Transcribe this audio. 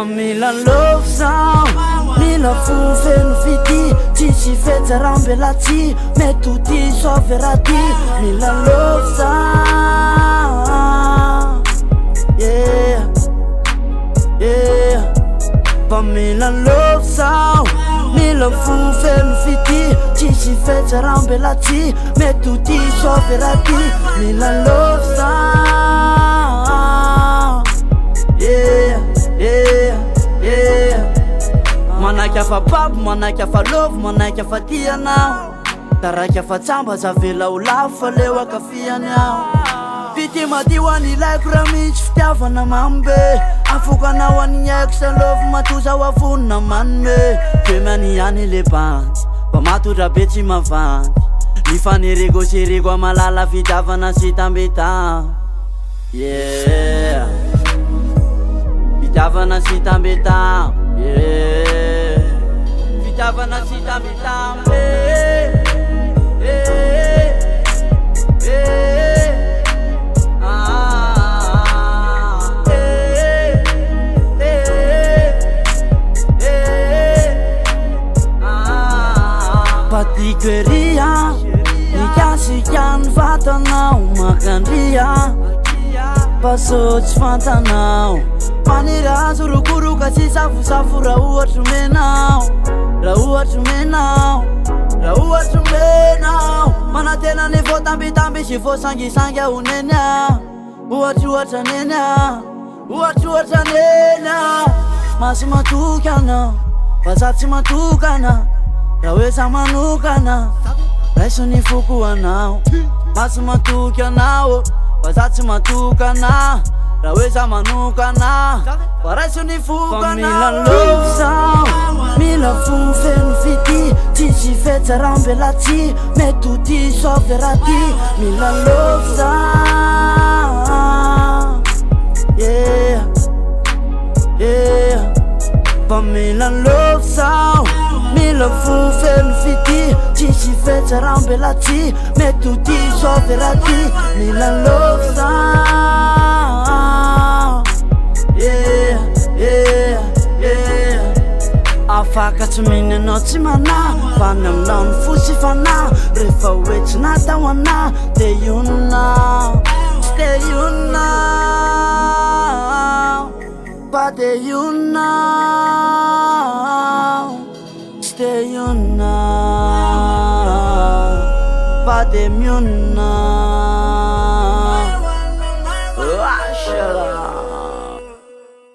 Mila love sao, mila fufeno fiti, tsisy fetsarambelatsy, mety ho ty soveraty. Mila love sao, yeah, yeah. Mila love sao, mila fufeno fiti, tsisy fetsarambelatsy, mety ho ty soveraty. Mila love sao, yeah, yeah, yeah. Manaiky afa papo, manaiky afa love, manaiky afa tianao. Taraiky afa tsamba zavela ho lafo fa leo akafiany aho. Pity madio anilaiko raha misy fitiavana mambe. Afokanao aniny aiko sa love matoza ho avonina manome. Toe maniany le bandy, fa matodra be tsy mavandy. Ny faneregosirego amalala fitiavana sy tambeta. Yeah, fitiavana sy tambeta, yeah. Fitiavana sy tambeta, yeah, yeah, yeah. Ah, yeah, yeah, yeah. Ah, patikoeria, nikasikan'ny vatanao makandria. Paso tsy fantanao, manirazo rokoroka tsy safosafo raha ohatry menao. Raha ohatry menao, raha ohatry menao. Manatena ny voatambitamby sy voasangisangy ahoneny ah. Ohatry ohatry aneny ah, ohatry ohatry aneny ah. Masy matokana, fa tsy matokana. Raha hoe sa manokana, raiso ny foko anao. Masy matoky anao, fa tsy matokana. Raha hoe sa manokana, fa raiso ny foko anao. Mila love sao, mila fufeno fity, tsisy fetsarambelatsy, mety ho ty soveraty. Mila love sao, yeah, yeah. Mila love sao, mila fufeno fity, tsisy fetsarambelatsy, mety ho ty soveraty. Mila love sao, yeah, yeah, yeah. Afaka tsy mihinanao tsy mana, fa ny aminao ny fosy fana. Rehefa hoe tsy natao ana, de ionao, de ionao, fa de ionao, de ionao, fa de mionao.